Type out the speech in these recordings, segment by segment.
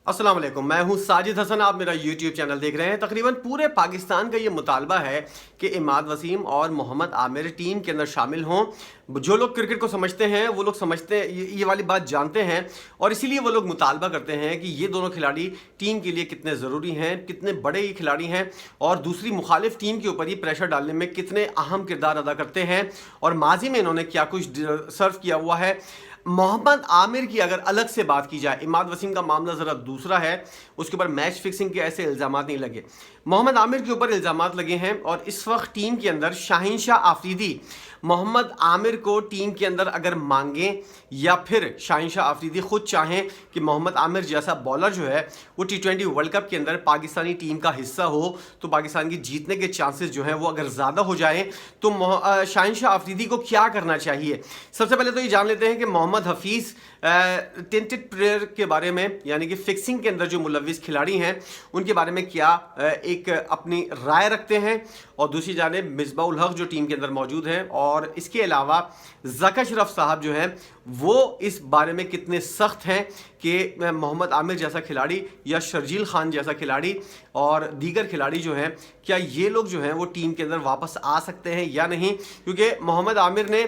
अस्सलाम वालेकुम, मैं हूं साजिद हसन। आप मेरा यूट्यूब चैनल देख रहे हैं। तकरीबन पूरे पाकिस्तान का ये मुतालबा है कि इमाद वसीम और मोहम्मद आमिर टीम के अंदर शामिल हों। जो लोग क्रिकेट को समझते हैं वो लोग समझते हैं, ये वाली बात जानते हैं, और इसीलिए वो लोग मुतालबा करते हैं कि ये दोनों खिलाड़ी टीम के लिए कितने ज़रूरी हैं, कितने बड़े ये खिलाड़ी हैं, और दूसरी मुखालिफ टीम के ऊपर ये प्रेशर डालने में कितने अहम किरदार अदा करते हैं, और माजी में इन्होंने क्या कुछ सर्व किया हुआ है। मोहम्मद आमिर की अगर अलग से बात की जाए, इमाद वसीम का मामला ज़रा दूसरा है, उसके ऊपर मैच फिक्सिंग के ऐसे इल्ज़ाम नहीं लगे। मोहम्मद आमिर के ऊपर इल्ज़ाम लगे हैं, और इस वक्त टीम के अंदर शाहीन शाह आफरीदी मोहम्मद आमिर को टीम के अंदर अगर मांगें, या फिर शाहीन शाह आफरीदी ख़ुद चाहें कि मोहम्मद आमिर जैसा बॉलर जो है वो T20 वर्ल्ड कप के अंदर पाकिस्तानी टीम का हिस्सा हो, तो पाकिस्तान की जीतने के चांसेस जो हैं वो अगर ज़्यादा हो जाएं, तो शाहीन शाह आफरीदी को क्या करना चाहिए। सबसे पहले तो ये जान लेते हैं कि मोहम्मद हफीज़ टेंटेड प्लेयर के बारे में, यानी कि फिक्सिंग के अंदर जो मुलविस खिलाड़ी हैं उनके बारे में क्या एक अपनी राय रखते हैं, और दूसरी जानिब मिसबाह-उल हक जो टीम के अंदर मौजूद हैं, और इसके अलावा ज़का अशरफ साहब जो हैं वो इस बारे में कितने सख्त हैं कि मोहम्मद आमिर जैसा खिलाड़ी या शर्जील खान जैसा खिलाड़ी और दीगर खिलाड़ी जो हैं, क्या ये लोग जो हैं वो टीम के अंदर वापस आ सकते हैं या नहीं। क्योंकि मोहम्मद आमिर ने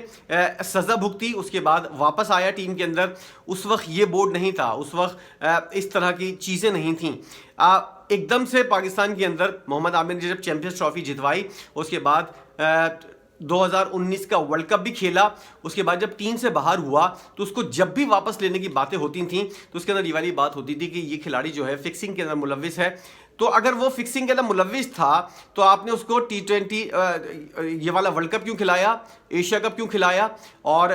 सज़ा भुगती, उसके बाद वापस आया टीम के अंदर। उस वक्त ये बोर्ड नहीं था, उस वक्त इस तरह की चीज़ें नहीं थीं। एकदम से पाकिस्तान के अंदर मोहम्मद आमिर ने जब चैंपियंस ट्रॉफी जितवाई, उसके बाद 2019 का वर्ल्ड कप भी खेला, उसके बाद जब टीम से बाहर हुआ तो उसको जब भी वापस लेने की बातें होती थी तो उसके अंदर ये वाली बात होती थी कि ये खिलाड़ी जो है फिक्सिंग के अंदर मुलविस है। तो अगर वो फिक्सिंग के अंदर मुलविस था तो आपने उसको T20 ये वाला वर्ल्ड कप क्यों खिलाया, एशिया कप क्यों खिलाया, और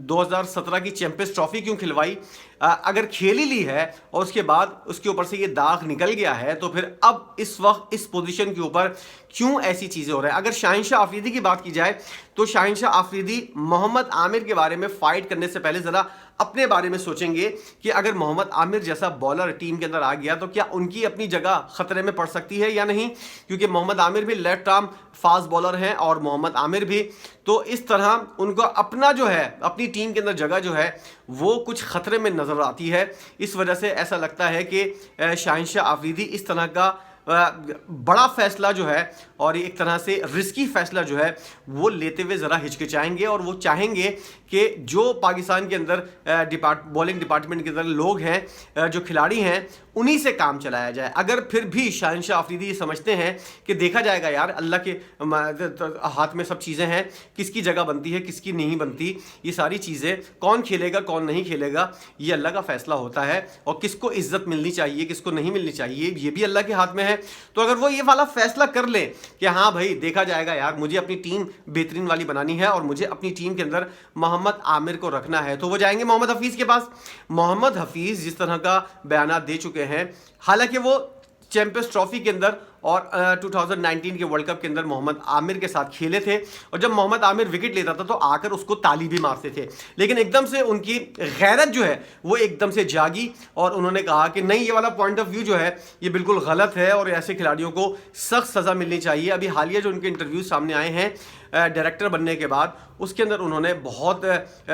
2017 की चैंपियंस ट्रॉफी क्यों खिलवाई। अगर खेल ही ली है और उसके बाद उसके ऊपर से ये दाग निकल गया है, तो फिर अब इस वक्त इस पोजीशन के ऊपर क्यों ऐसी चीज़ें हो रही हैं। अगर शाहीन शाह आफरीदी की बात की जाए तो शाहीन शाह आफरीदी मोहम्मद आमिर के बारे में फ़ाइट करने से पहले ज़रा अपने बारे में सोचेंगे कि अगर मोहम्मद आमिर जैसा बॉलर टीम के अंदर आ गया तो क्या उनकी अपनी जगह ख़तरे में पड़ सकती है या नहीं। क्योंकि मोहम्मद आमिर भी लेफ्ट आर्म फास्ट बॉलर हैं और मोहम्मद आमिर भी, तो इस तरह उनको अपना जो है अपनी टीम के अंदर जगह जो है वो कुछ ख़तरे में नज़र आती है। इस वजह से ऐसा लगता है कि शाहीन शाह आफरीदी इस तरह का बड़ा फैसला जो है और एक तरह से रिस्की फैसला जो है वो लेते हुए ज़रा हिचकिचाएंगे, और वो चाहेंगे कि जो पाकिस्तान के अंदर बॉलिंग डिपार्टमेंट के अंदर लोग हैं, जो खिलाड़ी हैं, उन्हीं से काम चलाया जाए। अगर फिर भी शाहीन शाह आफरीदी ये समझते हैं कि देखा जाएगा यार, अल्लाह के हाथ में सब चीज़ें हैं, किसकी जगह बनती है किसकी नहीं बनती, ये सारी चीज़ें कौन खेलेगा कौन नहीं खेलेगा ये अल्लाह का फ़ैसला होता है, और किसको इज्जत मिलनी चाहिए किसको नहीं मिलनी चाहिए ये भी अल्लाह के हाथ में है। तो अगर वो ये वाला फैसला कर ले कि हाँ भाई देखा जाएगा यार, मुझे अपनी टीम बेहतरीन वाली बनानी है और मुझे अपनी टीम के अंदर मोहम्मद आमिर को रखना है, तो वो जाएंगे मोहम्मद हफीज़ के पास। मोहम्मद हफीज़ जिस तरह का बयान दे चुके हैं, हालांकि वो चैंपियंस ट्रॉफी के अंदर और 2019 के वर्ल्ड कप के अंदर मोहम्मद आमिर के साथ खेले थे, और जब मोहम्मद आमिर विकेट लेता था तो आकर उसको ताली भी मारते थे, लेकिन एकदम से उनकी गैरत जो है वो एकदम से जागी और उन्होंने कहा कि नहीं, ये वाला पॉइंट ऑफ व्यू जो है ये बिल्कुल गलत है और ऐसे खिलाड़ियों को सख्त सज़ा मिलनी चाहिए। अभी हालिया जो उनके इंटरव्यू सामने आए हैं डायरेक्टर बनने के बाद, उसके अंदर उन्होंने बहुत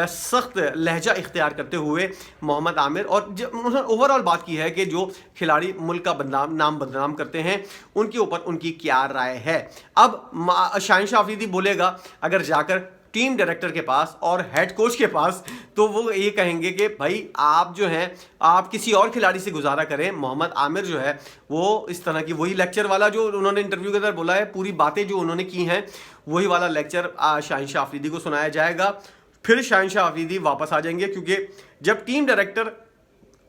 सख्त लहजा इख्तियार करते हुए मोहम्मद आमिर और उन्होंने ओवरऑल बात की है कि जो खिलाड़ी मुल्क का नाम बदनाम करते हैं उनके ऊपर उनकी क्या राय है। अब शाहीन शाह आफरीदी बोलेगा अगर जाकर टीम डायरेक्टर के पास और हेड कोच के पास, तो वो ये कहेंगे कि भाई आप जो हैं आप किसी और खिलाड़ी से गुजारा करें। मोहम्मद आमिर जो है वो इस तरह की वही लेक्चर वाला जो उन्होंने इंटरव्यू के अंदर बोला है, पूरी बातें जो उन्होंने की हैं वही वाला लेक्चर शाहीन शाह आफरीदी को सुनाया जाएगा। फिर शाहीन शाह आफरीदी वापस आ जाएंगे, क्योंकि जब टीम डायरेक्टर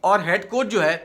और हेड कोच जो है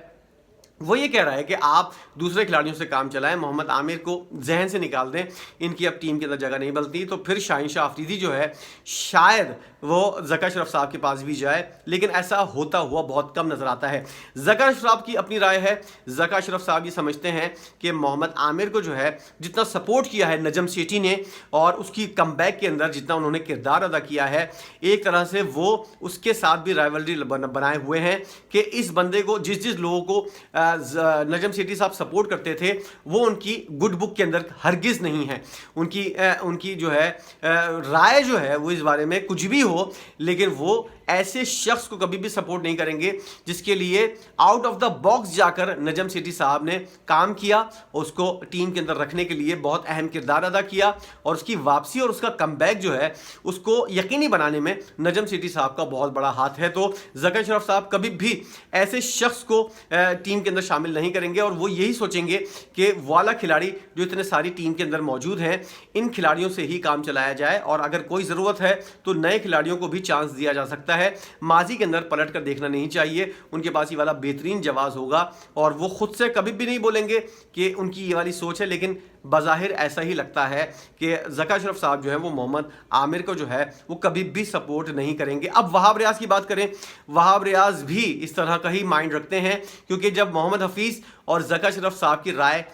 वो ये कह रहा है कि आप दूसरे खिलाड़ियों से काम चलाएं, मोहम्मद आमिर को जहन से निकाल दें, इनकी अब टीम के अंदर जगह नहीं बनती, तो फिर शाहीन शाह आफरीदी जो है शायद वो ज़का अशरफ साहब के पास भी जाए, लेकिन ऐसा होता हुआ बहुत कम नज़र आता है। ज़का अशरफ की अपनी राय है। ज़का अशरफ साहब ये समझते हैं कि मोहम्मद आमिर को जो है जितना सपोर्ट किया है नजम सेठी ने और उसकी कमबैक के अंदर जितना उन्होंने किरदार अदा किया है, एक तरह से वो उसके साथ भी राइवलरी बनाए हुए हैं कि इस बंदे को जिस लोगों को नजम सेठी साहब सपोर्ट करते थे वो उनकी गुड बुक के अंदर हरगिज़ नहीं है। उनकी जो है राय जो है वो इस बारे में कुछ भी हो, लेकिन वो ऐसे शख्स को कभी भी सपोर्ट नहीं करेंगे जिसके लिए आउट ऑफ द बॉक्स जाकर नजम सेठी साहब ने काम किया, उसको टीम के अंदर रखने के लिए बहुत अहम किरदार अदा किया और उसकी वापसी और उसका कमबैक जो है उसको यकीनी बनाने में नजम सेठी साहब का बहुत बड़ा हाथ है। तो ज़का अशरफ साहब कभी भी ऐसे शख्स को टीम के अंदर शामिल नहीं करेंगे और वो यही सोचेंगे कि वाला खिलाड़ी जो इतने सारी टीम के अंदर मौजूद हैं, इन खिलाड़ियों से ही काम चलाया जाए और अगर कोई ज़रूरत है तो नए खिलाड़ियों को भी चांस दिया जा सकता है। माजी के अंदर पलट कर देखना नहीं चाहिए, उनके पास ये वाला बेहतरीन जवाब होगा और वो खुद से कभी भी नहीं बोलेंगे कि उनकी ये वाली सोच है, लेकिन बज़ाहिर ऐसा ही लगता है कि ज़का अशरफ साहब जो है वो मोहम्मद आमिर को जो है वो कभी भी सपोर्ट नहीं करेंगे। अब वहाब रियाज की बात करें, वहाब रियाज भी इस तरह का ही माइंड रखते हैं, क्योंकि जब मोहम्मद हफीज़ और ज़का अशरफ साहब की राय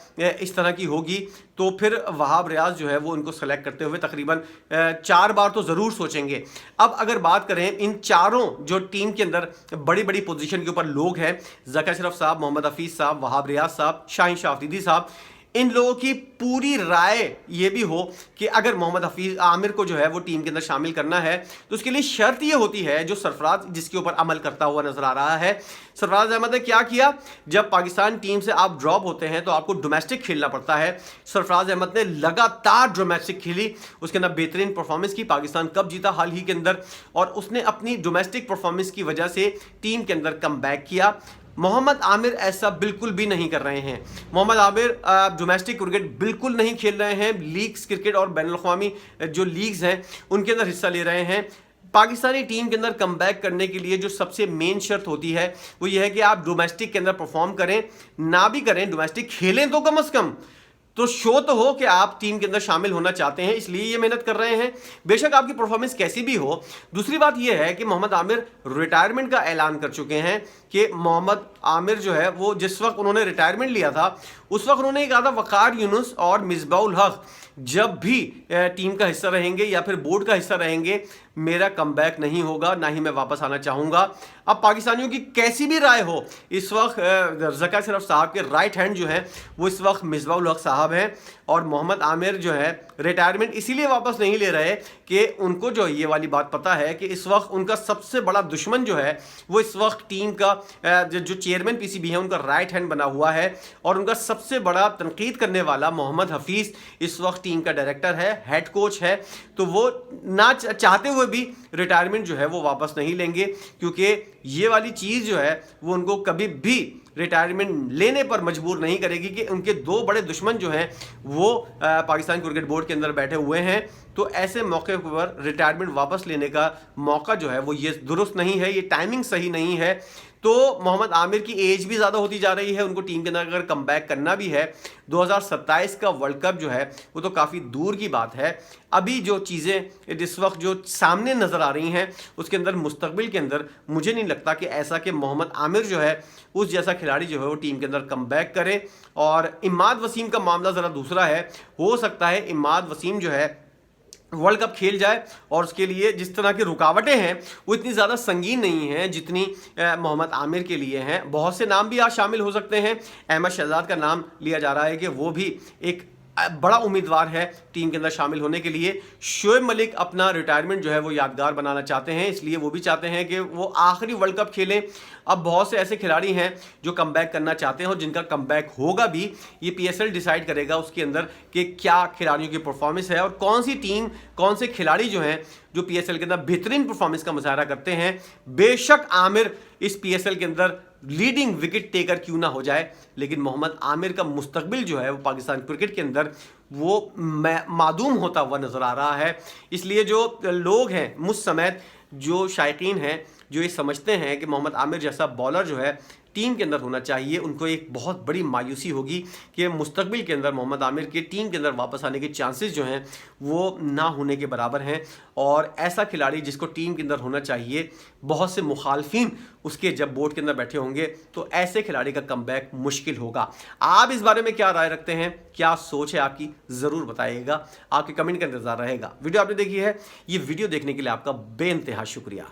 इस तरह की होगी तो फिर वहाब रियाज जो है वो उनको सेलेक्ट करते हुए तकरीबन 4 बार तो ज़रूर सोचेंगे। अब अगर बात करें इन चारों जो टीम के अंदर बड़ी बड़ी पोजीशन के ऊपर लोग हैं, ज़का अशरफ साहब, मोहम्मद हफीज़ साहब, वहाब रियाज साहब, शाहीन शाह अफरीदी साहब, इन लोगों की पूरी राय ये भी हो कि अगर मोहम्मद हफीज़ आमिर को जो है वो टीम के अंदर शामिल करना है तो उसके लिए शर्त ये होती है, जो सरफराज जिसके ऊपर अमल करता हुआ नजर आ रहा है। सरफराज अहमद ने क्या किया, जब पाकिस्तान टीम से आप ड्रॉप होते हैं तो आपको डोमेस्टिक खेलना पड़ता है। सरफराज अहमद ने लगातार डोमेस्टिक खेली, उसके अंदर बेहतरीन परफॉर्मेंस की, पाकिस्तान कप जीता हाल ही के अंदर, और उसने अपनी डोमेस्टिक परफॉर्मेंस की वजह से टीम के अंदर कम बैक किया। मोहम्मद आमिर ऐसा बिल्कुल भी नहीं कर रहे हैं। मोहम्मद आमिर डोमेस्टिक क्रिकेट बिल्कुल नहीं खेल रहे हैं, लीग्स क्रिकेट और बैनुल अक़वामी जो लीग्स हैं उनके अंदर हिस्सा ले रहे हैं। पाकिस्तानी टीम के अंदर कमबैक करने के लिए जो सबसे मेन शर्त होती है वो ये है कि आप डोमेस्टिक के अंदर परफॉर्म करें, ना भी करें डोमेस्टिक खेलें तो कम से कम तो शो तो हो कि आप टीम के अंदर शामिल होना चाहते हैं, इसलिए ये मेहनत कर रहे हैं। बेशक आपकी परफॉर्मेंस कैसी भी हो। दूसरी बात यह है कि मोहम्मद आमिर रिटायरमेंट का ऐलान कर चुके हैं कि मोहम्मद आमिर जो है वो जिस वक्त उन्होंने रिटायरमेंट लिया था उस वक्त उन्होंने कहा था वकार यूनुस और मिसबाउल हक जब भी टीम का हिस्सा रहेंगे या फिर बोर्ड का हिस्सा रहेंगे मेरा कमबैक नहीं होगा, ना ही मैं वापस आना चाहूँगा। अब पाकिस्तानियों की कैसी भी राय हो, इस वक्त ज़का अशरफ साहब के राइट हैंड जो है वो इस वक्त मिसबाउल हक साहब हैं और मोहम्मद आमिर जो है रिटायरमेंट इसीलिए वापस नहीं ले रहे कि उनको जो ये वाली बात पता है कि इस वक्त उनका सबसे बड़ा दुश्मन जो है वो इस वक्त टीम का जो चेयरमैन पीसीबी है उनका राइट हैंड बना हुआ है और उनका सबसे बड़ा तनकीद करने वाला मोहम्मद हफीज़ इस वक्त टीम का डायरेक्टर है, हेड कोच है। तो वो ना चाहते हुए भी रिटायरमेंट जो है वो वापस नहीं लेंगे, क्योंकि ये वाली चीज़ जो है वो उनको कभी भी रिटायरमेंट लेने पर मजबूर नहीं करेगी कि उनके 2 बड़े दुश्मन जो हैं वो पाकिस्तान क्रिकेट बोर्ड के अंदर बैठे हुए हैं। तो ऐसे मौके पर रिटायरमेंट वापस लेने का मौका जो है वो ये दुरुस्त नहीं है, ये टाइमिंग सही नहीं है। तो मोहम्मद आमिर की एज भी ज़्यादा होती जा रही है, उनको टीम के अंदर अगर कमबैक करना भी है 2027 का वर्ल्ड कप जो है वो तो काफ़ी दूर की बात है। अभी जो चीज़ें जिस वक्त जो सामने नज़र आ रही हैं उसके अंदर मुस्तकबिल के अंदर मुझे नहीं लगता कि ऐसा कि मोहम्मद आमिर जो है उस जैसा खिलाड़ी जो है वो टीम के अंदर कमबैक करे। और इमाद वसीम का मामला ज़रा दूसरा है, हो सकता है इमाद वसीम जो है वर्ल्ड कप खेल जाए और उसके लिए जिस तरह की रुकावटें हैं वो इतनी ज़्यादा संगीन नहीं हैं जितनी मोहम्मद आमिर के लिए हैं। बहुत से नाम भी आज शामिल हो सकते हैं, अहमद शहजाद का नाम लिया जा रहा है कि वो भी एक बड़ा उम्मीदवार है टीम के अंदर शामिल होने के लिए। शोएब मलिक अपना रिटायरमेंट जो है वो यादगार बनाना चाहते हैं, इसलिए वो भी चाहते हैं कि वो आखिरी वर्ल्ड कप खेलें। अब बहुत से ऐसे खिलाड़ी हैं जो कमबैक करना चाहते हैं और जिनका कमबैक होगा भी, ये पीएसएल डिसाइड करेगा उसके अंदर कि क्या खिलाड़ियों की परफॉर्मेंस है और कौन सी टीम, कौन से खिलाड़ी जो हैं जो पीएसएल के अंदर बेहतरीन परफॉर्मेंस का मुजाहरा करते हैं। बेशक आमिर इस पीएसएल के अंदर लीडिंग विकेट टेकर क्यों ना हो जाए, लेकिन मोहम्मद आमिर का मुस्तकबिल जो है वो पाकिस्तान क्रिकेट के अंदर वो मादूम होता हुआ नज़र आ रहा है। इसलिए जो लोग हैं मुझ समेत जो शायकीन हैं जो ये समझते हैं कि मोहम्मद आमिर जैसा बॉलर जो है टीम के अंदर होना चाहिए, उनको एक बहुत बड़ी मायूसी होगी कि मुस्तकबिल के अंदर मोहम्मद आमिर के टीम के अंदर वापस आने के चांसेस जो हैं वो ना होने के बराबर हैं। और ऐसा खिलाड़ी जिसको टीम के अंदर होना चाहिए, बहुत से मुखालफिन उसके जब बोर्ड के अंदर बैठे होंगे तो ऐसे खिलाड़ी का कमबैक मुश्किल होगा। आप इस बारे में क्या राय रखते हैं, क्या सोच है आपकी, ज़रूर बताइएगा। आपके कमेंट का इंतज़ार रहेगा। वीडियो आपने देखी है, ये वीडियो देखने के लिए आपका बेइंतहा शुक्रिया।